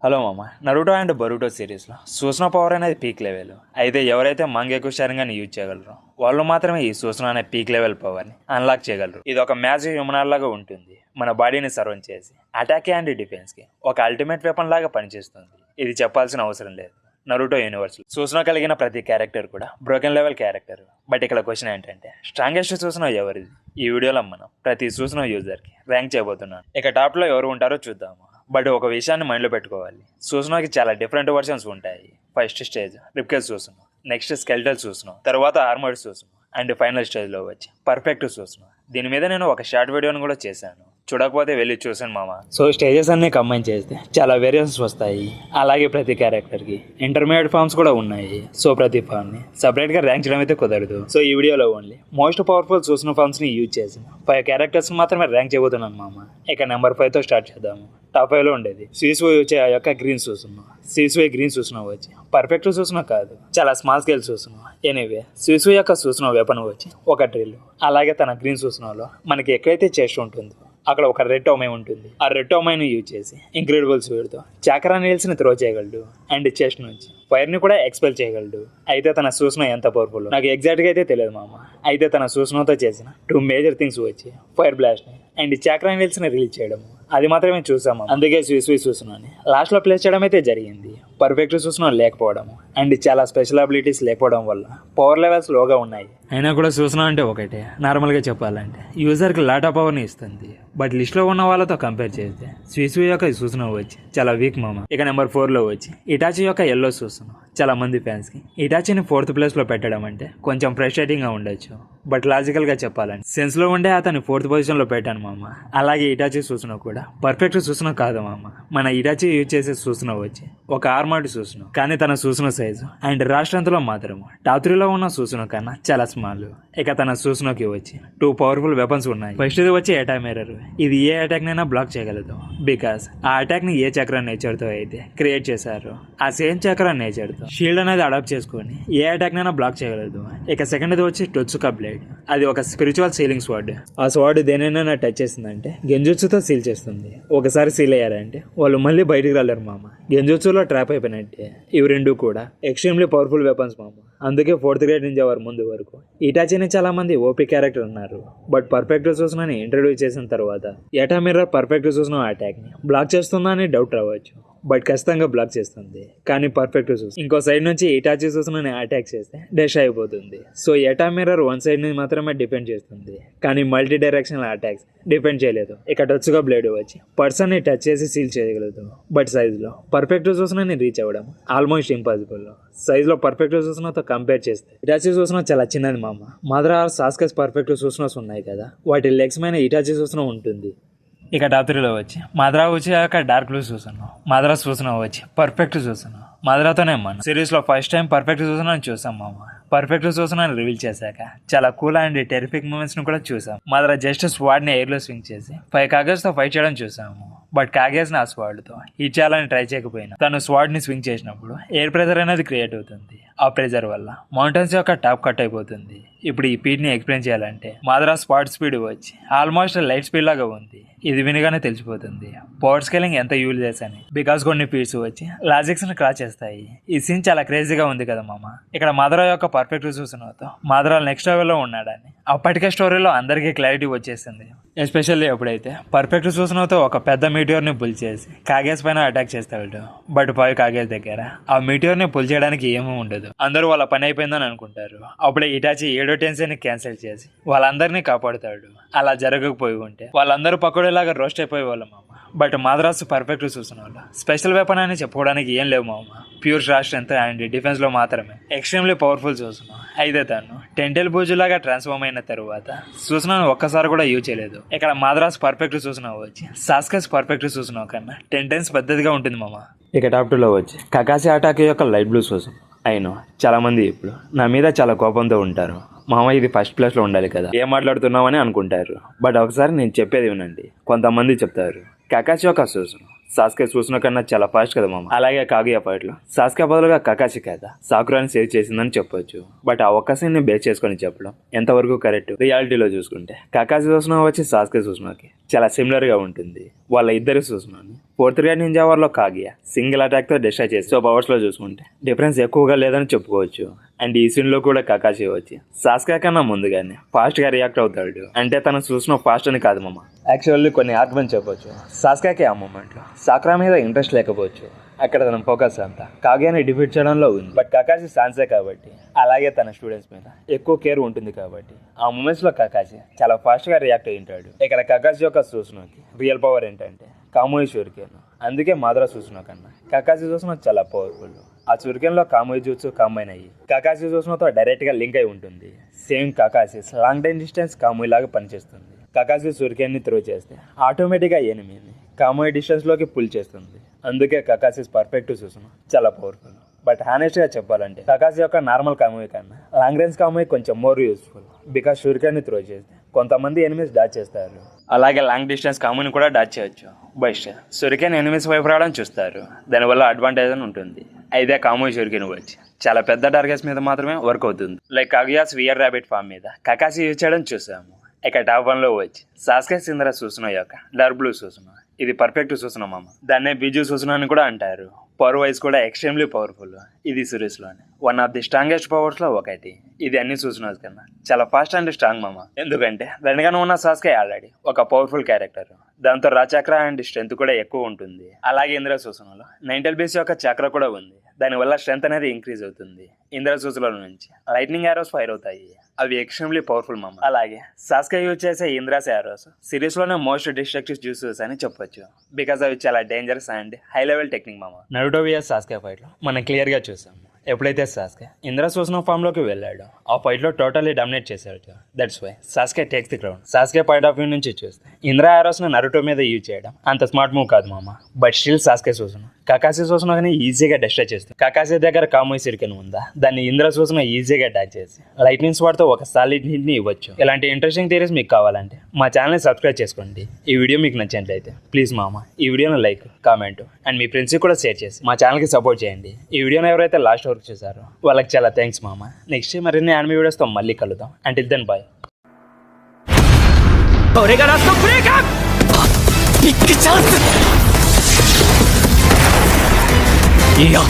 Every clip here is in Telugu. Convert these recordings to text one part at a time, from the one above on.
హలో మామ, నరుటో అండ్ బరుటో సిరీస్లో సూచన పవర్ అనేది పీక్ లెవెల్. అయితే ఎవరైతే మంగెకు షరింగాన్ని యూజ్ చేయగలరో వాళ్ళు మాత్రమే ఈ సూచన అనే పీక్ లెవెల్ పవర్ని అన్లాక్ చేయగలరు. ఇది ఒక మ్యాజిక్ హ్యూమన్ లాగా ఉంటుంది. మన బాడీని సర్వ్ చేసి అటాక్ అండ్ డిఫెన్స్కి ఒక అల్టిమేట్ వెపన్ లాగా పనిచేస్తుంది. ఇది చెప్పాల్సిన అవసరం లేదు. నరుటో యూనివర్స్లో సూచన కలిగిన ప్రతి క్యారెక్టర్ కూడా బ్రోకెన్ లెవెల్ క్యారెక్టర్. బట్ ఇక్కడ క్వశ్చన్ ఏంటంటే, స్ట్రాంగెస్ట్ సూచన ఎవరిది? ఈ వీడియోలో మనం ప్రతి సూచన యూజర్కి ర్యాంక్ చేయబోతున్నాను. ఇక టాప్లో ఎవరు ఉంటారో చూద్దాము. బట్ ఒక విషయాన్ని మైండ్లో పెట్టుకోవాలి. సూచనకి చాలా డిఫరెంట్ వర్షన్స్ ఉంటాయి. ఫస్ట్ స్టేజ్ రిప్కేజ్ సూచన, నెక్స్ట్ స్కెల్టల్ సూచన, తర్వాత ఆర్మర్డ్ సూచన, అండ్ ఫైనల్ స్టేజ్లో వచ్చి పర్ఫెక్ట్ సూచన. దీని మీద నేను ఒక షార్ట్ వీడియోని కూడా చేశాను. చూడకపోతే వెళ్ళి చూసాను మామ. సో స్టేజెస్ అన్ని కంబైన్ చేస్తే చాలా వేరియంట్స్ వస్తాయి. అలాగే ప్రతి క్యారెక్టర్కి ఇంటర్మీడియట్ ఫార్మ్స్ కూడా ఉన్నాయి. సో ప్రతి ఫార్మ్ని సపరేట్గా ర్యాంక్ చేయడం అయితే కుదరదు. సో ఈ వీడియోలో ఓన్లీ మోస్ట్ పవర్ఫుల్ సూచన ఫార్మ్స్ని యూజ్ చేసి 5 క్యారెక్టర్స్ మాత్రమే ర్యాంక్ చేయబోతున్నాను మామ. ఇక నెంబర్ 5తో స్టార్ట్ చేద్దాము. టాప్ 5లో ఉండేది సీస్వై వచ్చే ఆ యొక్క గ్రీన్ సూచన. సీస్వై గ్రీన్ సూచన వచ్చి పర్ఫెక్ట్ సూచన కాదు, చాలా స్మాల్ స్కేల్ సూచన. ఎనీవే సీస్వై యొక్క సూచన వెపన్ వచ్చి ఒక డ్రిల్. అలాగే తన గ్రీన్ సూచనలో మనకి ఎక్కడైతే చెస్ట్ ఉంటుందో అక్కడ ఒక రెడ్ టోమై ఉంటుంది. ఆ రెడ్ టోమైని యూజ్ చేసి ఇంక్రెడిబుల్ స్పీడ్తో చాకరా నీల్స్ని త్రో చేయగలడు అండ్ చెస్ట్ నుంచి ఫైర్ని కూడా ఎక్స్పెల్ చేయగలడు. అయితే తన సూచన ఎంత పవర్ఫుల్ నాకు ఎగ్జాక్ట్గా అయితే తెలియదు మామ. అయితే తన సూచనతో చేసిన 2 మేజర్ థింగ్స్ వచ్చి ఫైర్ బ్లాస్ట్ని అండ్ చాకరా నీల్స్ని రిలీజ్ చేయడము. అది మాత్రమే చూసాము. అందుకే స్వీ సూచనని లాస్ట్లో ప్లేస్ చేయడం అయితే జరిగింది. పర్ఫెక్ట్ సూచన లేకపోవడము అండ్ చాలా స్పెషల్ అబిలిటీస్ లేకపోవడం వల్ల పవర్ లెవెల్స్ లోగా ఉన్నాయి. అయినా కూడా సూచన అంటే ఒకటే. నార్మల్గా చెప్పాలంటే యూజర్కి లాట్ ఆఫ్ పవర్ని ఇస్తుంది. బట్ లిస్ట్లో ఉన్న వాళ్ళతో కంపేర్ చేస్తే స్వీ యొక్క ఈ సూచన వచ్చి చాలా వీక్ మామ. ఇక నెంబర్ 4లో వచ్చి ఇటాచి యొక్క ఎల్లో సూచన. చాలా మంది ఫ్యాన్స్కి ఇటాచిని 4th ప్లేస్లో పెట్టడం అంటే కొంచెం ఫ్రస్ట్రేటింగ్గా ఉండొచ్చు. బట్ లాజికల్గా చెప్పాలంటే సెన్స్లో ఉండే అతన్ని 4th పొజిషన్లో పెట్టాను మామ. అలాగే ఇటాచి సూచన కూడా పర్ఫెక్ట్ సూచన కాదు మామ. మన ఇటాచి యూజ్ చేసే సూచన వచ్చి ఒక ఆర్మర్డ్ సూచన. కానీ తన సూచన సైజు అండ్ రాష్ట్రంతో మాత్రము టాప్ 3లో ఉన్న సూచన కన్నా చాలా స్మాల్. ఇక తన సూచనకి వచ్చి 2 పవర్ఫుల్ వెపన్స్ ఉన్నాయి. ఫస్ట్ ఇది వచ్చి అటాక్ మిర్రర్. ఇది ఏ అటాక్ నైనా బ్లాక్ చేయగలదు. బికాస్ ఆ అటాక్ ని ఏ చక్ర నేచర్తో అయితే క్రియేట్ చేశారో ఆ సేమ్ చక్ర నేచర్తో షీల్డ్ అనేది అడాప్ట్ చేసుకొని ఏ అటాక్ నైనా బ్లాక్ చేయగలదు. ఇక సెకండ్ ఇది వచ్చి టొత్సుకా బ్లేడ్. అది ఒక స్పిరిచువల్ సీలింగ్ స్వార్డ్. ఆ స్వార్డ్ దేనైనా టచ్ చేసిందంటే గెంజుత్సుతో సీల్ చేస్తుంది. ఒకసారి సీల్ అయ్యారంటే వాళ్ళు మళ్ళీ బయటికి రాలేరు మామ. గెంజుత్సులో ట్రాప్ అయిపోయినట్టే. ఇవి రెండు కూడా ఎక్స్ట్రీమ్లీ పవర్ఫుల్ వెపన్స్ మామ. అందుకే 4th గ్రేడ్ నింజా వారి ముందు వరకు ఇటాచిని చాలా మంది ఓపీ క్యారెక్టర్ ఉన్నారు. బట్ పర్ఫెక్ట్ సూచనని ఇంట్రడ్యూస్ చేసిన తర్వాత ఎటా మిర్రర్ పర్ఫెక్ట్ సూచన అటాక్ని బ్లాక్ చేస్తుందా అని డౌట్ రావచ్చు. బట్ ఖచ్చితంగా బ్లాక్ చేస్తుంది. కానీ పర్ఫెక్ట్ సూచన ఇంకో సైడ్ నుంచి ఇటాచి సూచనని అటాక్ చేస్తే డెష్ అయిపోతుంది. సో ఎటా మిర్రర్ 1 సైడ్ నుంచి మాత్రమే డిఫెండ్ చేస్తుంది. కానీ మల్టీ డైరెక్షనల్ అటాక్స్ డిఫెండ్ చేయలేదు. ఇక టచ్గా బ్లేడ్ వచ్చి పర్సన్ని టచ్ చేసి సీల్ చేయగలదు. బట్ సైజ్లో పర్ఫెక్ట్ సూచనని రీచ్ అవ్వడం ఆల్మోస్ట్ ఇంపాసిబుల్. సైజ్లో పర్ఫెక్ట్ సూచనతో కంపేర్ చేస్తే ఇటాచి సూచన చాలా చిన్నది మామ. మదర్ ఆర్ సాస్కస్ పర్ఫెక్ట్ సూచనస్ ఉన్నాయి కదా, వాటి లెగ్స్ పైన ఇటాచి సూచన ఉంటుంది. ఇక టాప్ 3లో వచ్చి మాద్రా వచ్చాక డార్క్ బ్లూ చూసాను. మాద్రా సూచన వచ్చి పర్ఫెక్ట్ చూసాను. మాద్రాతోనే మన సిరీస్లో ఫస్ట్ టైం పర్ఫెక్ట్ సూచన చూసాం మామ. పర్ఫెక్ట్ సూచన రివీల్ చేశాక చాలా కూల్ అండ్ టెరిఫిక్ మూమెంట్స్ ను కూడా చూసాం. మాద్రా జస్ట్ స్వాడ్ ని ఎయిర్ లో స్వింగ్ చేసి 5 కాగేజ్ తో ఫైట్ చేయడం చూసాము. బట్ కాగేజ్ ని ఆ స్వాడ్ తో హిట్ చేయాలని ట్రై చేయకపోయినా తను స్వాడ్ ని స్వింగ్ చేసినప్పుడు ఎయిర్ ప్రెజర్ అనేది క్రియేట్ అవుతుంది. ఆ ప్రెజర్ వల్ల మౌంటైన్స్ యొక్క టాప్ కట్ అయిపోతుంది. ఇప్పుడు ఈ పీట్ ని ఎక్స్ప్లెయిన్ చేయాలంటే మాద్రా స్పాట్ స్పీడ్ వచ్చి ఆల్మోస్ట్ లైట్ స్పీడ్ లాగా ఉంది. ఇది వినగానే తెలిసిపోతుంది పవర్ స్కేలింగ్ ఎంత యూజ్ చేసని. బికాస్ కొన్ని పీట్స్ వచ్చి లాజిక్స్ ని క్రాస్ చేస్తాయి. ఈ సీన్ చాలా క్రేజీగా ఉంది కదా మామ. ఇక్కడ మాద్రా యొక్క పర్ఫెక్ట్ సూచనతో మాద్రా నెక్స్ట్ లెవెల్లో ఉన్నాడని అప్పటికే స్టోరీలో అందరికీ క్లారిటీ వచ్చేసింది. ఎస్పెషల్లీ ఎప్పుడైతే పర్ఫెక్ట్ సూచనతో ఒక పెద్ద మీటియోర్ ని పుల్ చేసి కాగేజ్ పైన అటాక్ చేస్తాడు. బట్ 5 కాగేజ్ దగ్గర ఆ మీటియోర్ ని పుల్ చేయడానికి ఏమీ ఉండదు. అందరూ వాళ్ళ పని అయిపోయిందని అనుకుంటారు. అప్పుడే ఇటాచి 7వ టెన్షన్ ని క్యాన్సిల్ చేసి వాళ్ళందరినీ కాపాడుతాడు. అలా జరగకపోయి ఉంటే వాళ్ళందరూ పకోడేలాగా రోస్ట్ అయిపోయే వాళ్ళం మామ. బట్ మాద్రాసు పర్ఫెక్ట్ సూచన వల్ల స్పెషల్ వెపన్ అని చెప్పుకోవడానికి ఏం లేవు మామ. Pure shot strength and defence లో మాత్రమే ఎక్స్ట్రీమ్లీ పవర్ఫుల్ సూచన. అయితే తను టెంటెల్ బూజులాగా ట్రాన్స్ఫార్మ్ అయిన తర్వాత సూచనను ఒక్కసారి కూడా యూజ్ చేయలేదు. ఇక్కడ మాద్రాస్ పర్ఫెక్ట్ సూచన వచ్చి సాస్కస్ పర్ఫెక్ట్ సూచన కన్నా 10 times పెద్దదిగా ఉంటుంది మామ. ఇక టాప్ 2లో వచ్చి కకాసి అటాక్ యొక్క లైట్ బ్లూ సూచన. అయినో చాలా మంది ఇప్పుడు నా మీద చాలా కోపంతో ఉంటారు. మామ ఇది ఫస్ట్ ప్లేస్లో ఉండాలి కదా, ఏం మాట్లాడుతున్నామని అనుకుంటారు. బట్ ఒకసారి నేను చెప్పేది వినండి. కొంతమంది చెప్తారు కకాసి యొక్క సూచన సాస్కే సూచన కన్నా చాలా ఫాస్ట్ కదా మామ. అలాగే కాగుయా ఫైట్ లో సాస్కే బదులుగా కకాసి కదా సాకురాని సేవ్ చేసిందని చెప్పొచ్చు. బట్ ఆ ఒక్క సీన్ ని బేస్ చేసుకొని చెప్పడం ఎంతవరకు కరెక్ట్? రియాలిటీలో చూసుకుంటే కకాసి సూచన వచ్చి సాస్కే సూచనకి చాలా సిమిలర్ గా ఉంటుంది. వాళ్ళ ఇద్దరి సూచనని ఫోర్త్ గ్రేడ్ నింజా వార్లో కాగియా సింగిల్ అటాక్తో డిస్ట్రాయ్ చేసి సో పవర్స్లో చూసుకుంటే డిఫరెన్స్ ఎక్కువగా లేదని చెప్పుకోవచ్చు. అండ్ ఈ సీన్లో కూడా కకాషి వచ్చి సాస్కా కన్నా ముందుగానే ఫాస్ట్గా రియాక్ట్ అవుతాడు. అంటే తను చూసిన ఫాస్ట్ అని కాదు మామ, యాక్చువల్లీ కొన్ని ఆర్గ్యుమెంట్ చెప్పొచ్చు. సాస్కాకి ఆ మూమెంట్లో సాక్రా మీద ఇంట్రెస్ట్ లేకపోవచ్చు, అక్కడ తన ఫోకస్ అంతా కాగియాని డిఫీట్ చేయడంలో ఉంది. బట్ కకాషి సాన్సే కాబట్టి, అలాగే తన స్టూడెంట్స్ మీద ఎక్కువ కేర్ ఉంటుంది కాబట్టి ఆ మూమెంట్స్లో కకాషి చాలా ఫాస్ట్గా రియాక్ట్ అయి ఉంటాడు. ఇక్కడ కకాషి యొక్క సూచనకి రియల్ పవర్ ఏంటంటే కామోయి షూరికెన్. అందుకే మాద్రా సూచన కన్నా కకాషి సూచన చాలా పవర్ఫుల్. ఆ షూరికెన్లో కామోయి జూట్సు కంబైన్ అయ్యి కకాషి సూచనతో డైరెక్ట్గా లింక్ అయి ఉంటుంది. Same Kakashi long time distance Kamui లాగా పనిచేస్తుంది. కకాషి షూరికెన్ని త్రో చేస్తే ఆటోమేటిక్గా ఎనిమిని కామోయి డిస్టెన్స్లోకి పుల్ చేస్తుంది. అందుకే కకాషి పర్ఫెక్ట్ సూచన చాలా పవర్ఫుల్. బట్ హానెస్ట్గా చెప్పాలంటే కకాషి యొక్క నార్మల్ కామోయి కన్నా లాంగ్ రేంజ్ కామోయి కొంచెం మోర్ యూస్ఫుల్. బికాస్ షూరికెన్ని త్రో చేస్తే కొంతమంది ఎనిమిస్ డాచ్ చేస్తారు, అలాగే లాంగ్ డిస్టెన్స్ కామోని కూడా డాచ్ చేయొచ్చు. బట్ షూరికెన్ ఎనిమిస్ వైపు రావడం చూస్తారు, దానివల్ల అడ్వాంటేజ్ అని ఉంటుంది. అయితే కామోయి షూరికెన్ వచ్చి చాలా పెద్ద టార్గెట్స్ మీద మాత్రమే వర్క్ అవుతుంది. లైక్ కాగియాస్ వియర్ ర్యాబిట్ ఫామ్ మీద కకాషి యూజ్ చేయడం చూసాము. ఇక టాప్ 1లో వచ్చి సాస్కే సింద్రా సూచన యొక్క డార్క్ బ్లూ సూచన. ఇది పర్ఫెక్ట్ సూచన మామ, దాన్నే బిజు సూచన అని కూడా అంటారు. పవర్ వైజ్ కూడా ఎక్స్ట్రీమ్లీ పవర్ఫుల్. ఇది సిరీస్లోనే వన్ ఆఫ్ ది స్ట్రాంగెస్ట్ పవర్స్లో ఒకటి. ఇది అన్ని సూచనల కన్నా చాలా ఫాస్ట్ అండ్ స్ట్రాంగ్ మామ. ఎందుకంటే దానిగానే ఉన్న సాస్కే ఆల్రెడీ ఒక పవర్ఫుల్ క్యారెక్టర్, దాంతో రా చక్ర అండ్ స్ట్రెంత్ కూడా ఎక్కువ ఉంటుంది. అలాగే ఇంద్ర సూచనలో నైంటల్ బేస్ యొక్క చక్ర కూడా ఉంది, దానివల్ల స్ట్రెంత్ అనేది ఇంక్రీజ్ అవుతుంది. ఇంద్ర సూచనల నుంచి లైట్నింగ్ యారోస్ ఫైర్ అవుతాయి, అవి ఎక్స్ట్రీమ్లీ పవర్ఫుల్ మామ. అలాగే సాస్కే యూజ్ చేసే ఇంద్రాస్ యారోస్ సిరీస్లోనే మోస్ట్ డిస్ట్రక్టివ్ జ్యూసెస్ అని చెప్పొచ్చు. బికాస్ అవి చాలా dangerous and high level technique మామ. నరుటో వియర్ సాస్కే ఫైట్లో మనం క్లియర్గా చూసాము. ఎప్పుడైతే సాస్కే ఇంద్ర సూచన ఫామ్లోకి వెళ్ళాడో ఆ ఫైట్లో టోటల్లీ డామినేట్ చేశాడు. That's why Sasuke takes the crown. Sasuke point of view నుంచి చూస్తే ఇంద్ర యారోస్ని నరుటో మీద యూజ్ చేయడం అంత స్మార్ట్ మూవ్ కాదు మామ. బట్ స్టిల్ సాస్కే సూచన కకాషి సూచన కానీ ఈజీగా డిస్ట్రాయ్ చేస్తుంది. కకాషి దగ్గర కామోయి షూరికెన్ ఉందా, దాన్ని ఇంద్ర సూచన ఈజీగా అటాక్ చేసి లైట్నింగ్ స్పాట్తో ఒక సాలిడ్ హిట్ని ఇవ్వచ్చు. ఇలాంటి ఇంట్రెస్టింగ్ థియరీస్ మీకు కావాలంటే మా ఛానల్ని సబ్స్క్రైబ్ చేసుకోండి. ఈ వీడియో మీకు నచ్చినట్లయితే ప్లీజ్ మామ ఈ వీడియోని లైక్, కామెంట్ అండ్ మీ ఫ్రెండ్స్కి కూడా షేర్ చేసి మా ఛానల్కి సపోర్ట్ చేయండి. ఈ వీడియోని ఎవరైతే లాస్ట్ వరకు చూసారో వాళ్ళకి చాలా థ్యాంక్స్ మామ. నెక్స్ట్ మరిన్ని యానిమే వీడియోస్తో మళ్ళీ కలుద్దాం. Until then బాయ్.いや、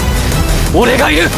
俺がいる。